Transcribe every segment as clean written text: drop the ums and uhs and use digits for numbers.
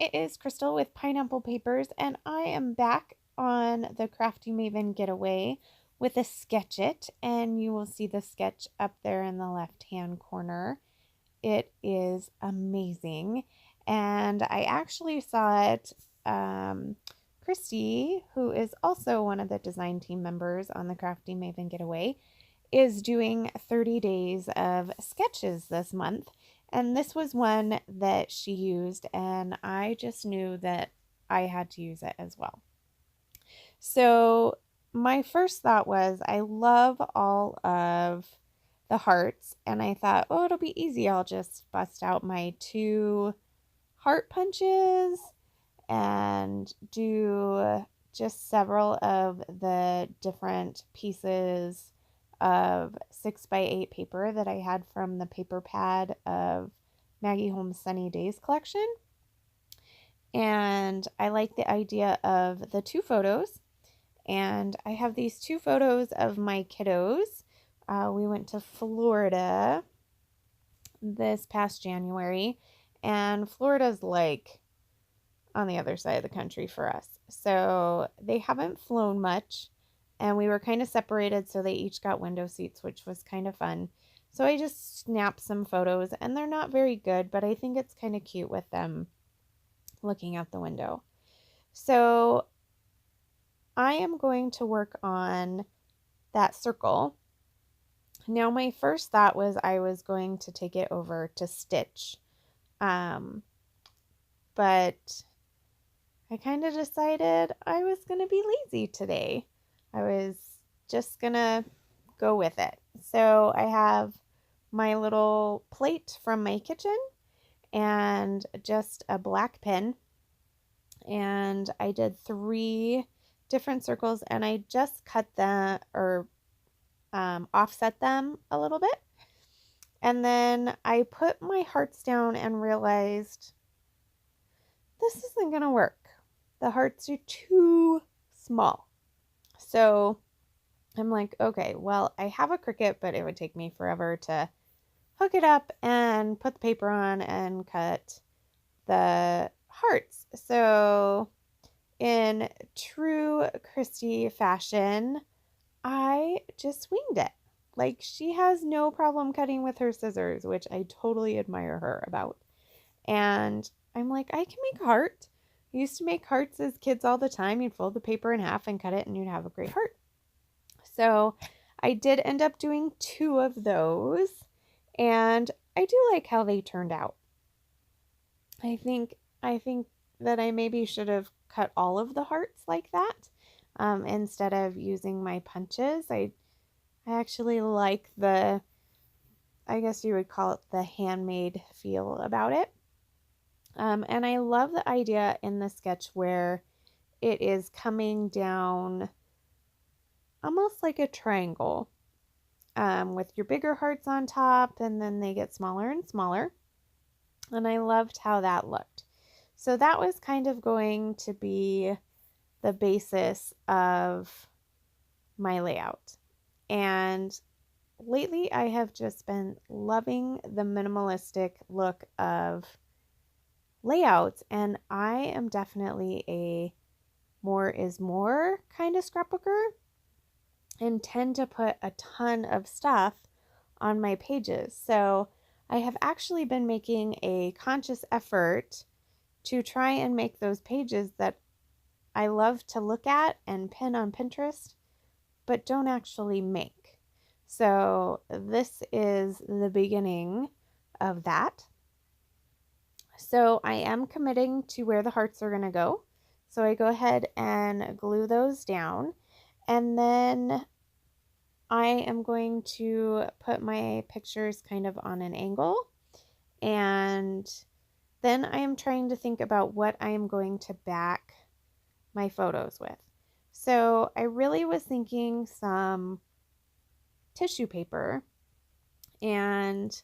it is Crystal with Pineapple Papers, and I am back on the Crafty Maven getaway with a Sketch It, and you will see the sketch up there in the left-hand corner. It is amazing, and I actually saw it. Christy, who is also one of the design team members on the Crafty Maven getaway, is doing 30 days of sketches this month. And this was one that she used, and I just knew that I had to use it as well. So my first thought was I love all of the hearts, and I thought, oh, it'll be easy. I'll just bust out my 2 heart punches and do just several of the different pieces of 6x8 paper that I had from the paper pad of Maggie Holmes' Sunny Days collection. And I like the idea of the 2 photos. And I have these 2 photos of my kiddos. We went to Florida this past January, and Florida's like on the other side of the country for us. So they haven't flown much, and we were kind of separated, so they each got window seats, which was kind of fun. So I just snapped some photos, and they're not very good, but I think it's kind of cute with them looking out the window. So I am going to work on that circle. Now, my first thought was I was going to take it over to stitch, but I kind of decided I was going to be lazy today. I was just going to go with it. So I have my little plate from my kitchen and just a black pen. And I did 3 different circles, and I just cut them or offset them a little bit. And then I put my hearts down and realized this isn't going to work. The hearts are too small. So I'm like, okay, well, I have a Cricut, but it would take me forever to hook it up and put the paper on and cut the hearts. So in true Christy fashion, I just winged it. Like, she has no problem cutting with her scissors, which I totally admire her about. And I'm like, I can make a heart. I used to make hearts as kids all the time. You'd fold the paper in half and cut it, and you'd have a great heart. So I did end up doing 2 of those, and I do like how they turned out. I think that I maybe should have cut all of the hearts like that instead of using my punches. I actually like the, I guess you would call it the handmade feel about it. And I love the idea in the sketch where it is coming down almost like a triangle with your bigger hearts on top, and then they get smaller and smaller. And I loved how that looked. So that was kind of going to be the basis of my layout. And lately I have just been loving the minimalistic look of layouts, and I am definitely a more is more kind of scrapbooker and tend to put a ton of stuff on my pages. So I have actually been making a conscious effort to try and make those pages that I love to look at and pin on Pinterest, but don't actually make. So this is the beginning of that. So I am committing to where the hearts are going to go. So I go ahead and glue those down, and then I am going to put my pictures kind of on an angle, and then I am trying to think about what I am going to back my photos with. So I really was thinking some tissue paper, and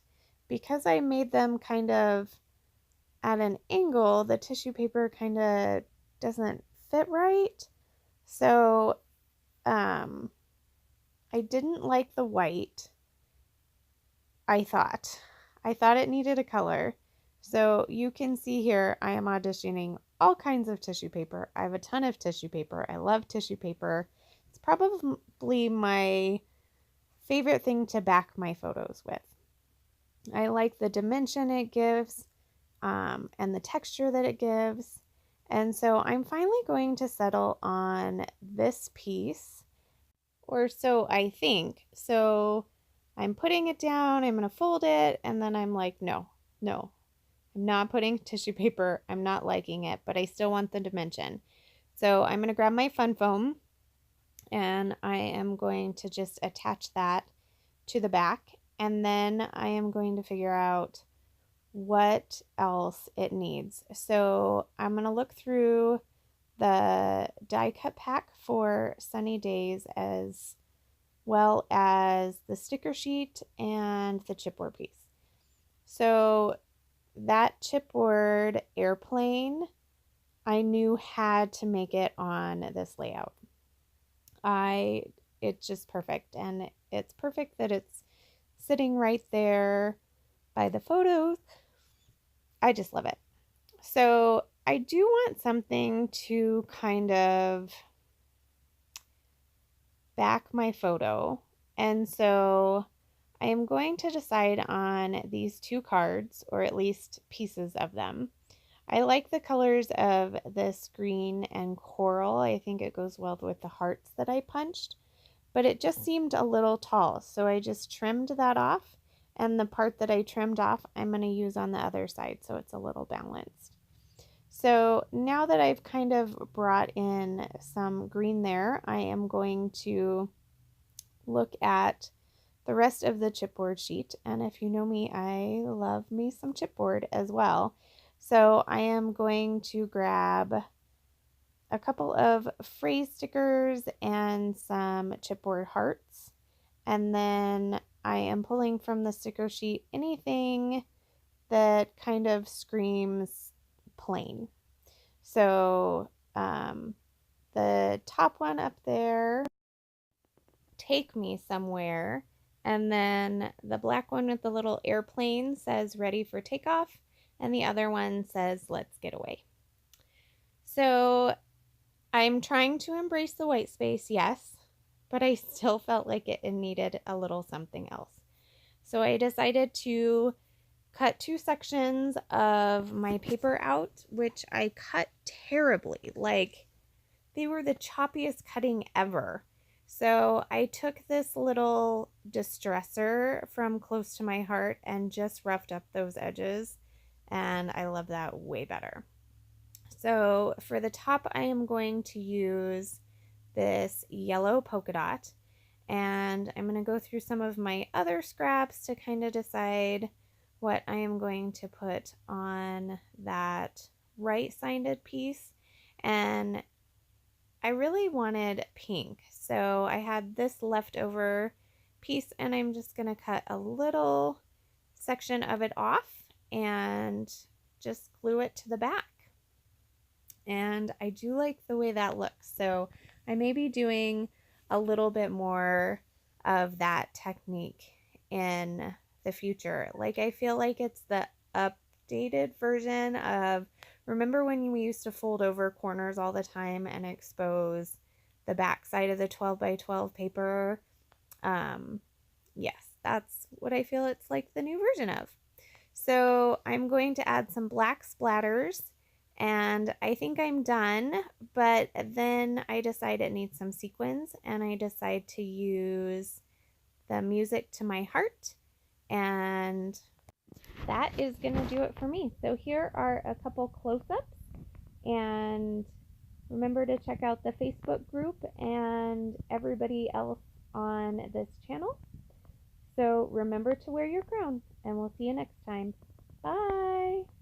because I made them kind of at an angle, the tissue paper kind of doesn't fit right. So I didn't like the white. I thought it needed a color. So you can see here, I am auditioning all kinds of tissue paper. I have a ton of tissue paper. I love tissue paper. It's probably my favorite thing to back my photos with. I like the dimension it gives and the texture that it gives. And so I'm finally going to settle on this piece, or so I think. So I'm putting it down, I'm going to fold it, and then I'm like, no, I'm not putting tissue paper. I'm not liking it, but I still want the dimension. So I'm going to grab my fun foam and I am going to just attach that to the back. And then I am going to figure out what else it needs. So I'm going to look through the die cut pack for Sunny Days as well as the sticker sheet and the chipboard piece. So that chipboard airplane I knew had to make it on this layout. It's just perfect, and it's perfect that it's sitting right there by the photos. I just love it. So I do want something to kind of back my photo, and so I am going to decide on these two cards, or at least pieces of them. I like the colors of this green and coral. I think it goes well with the hearts that I punched, but it just seemed a little tall, so I just trimmed that off, and the part that I trimmed off I'm going to use on the other side so it's a little balanced. So now that I've kind of brought in some green there, I am going to look at the rest of the chipboard sheet, and if you know me, I love me some chipboard as well. So I am going to grab a couple of phrase stickers and some chipboard hearts, and then I am pulling from the sticker sheet anything that kind of screams plain. So the top one up there, take me somewhere, and then the black one with the little airplane says ready for takeoff, and the other one says let's get away. So I'm trying to embrace the white space, yes, but I still felt like it needed a little something else. So I decided to cut two sections of my paper out, which I cut terribly. Like, they were the choppiest cutting ever. So I took this little distressor from close to my heart and just roughed up those edges, and I love that way better. So for the top, I am going to use this yellow polka dot, and I'm going to go through some of my other scraps to kind of decide what I am going to put on that right-sided piece. And I really wanted pink, so I had this leftover piece, and I'm just going to cut a little section of it off and just glue it to the back. And I do like the way that looks, so I may be doing a little bit more of that technique in the future. Like, I feel like it's the updated version of, remember when we used to fold over corners all the time and expose the back side of the 12 by 12 paper? Yes, that's what I feel it's like the new version of. So I'm going to add some black splatters, and I think I'm done, but then I decide it needs some sequins, and I decide to use the music to my heart, and that is going to do it for me. So here are a couple close-ups, and remember to check out the Facebook group and everybody else on this channel. So remember to wear your crown, and we'll see you next time. Bye!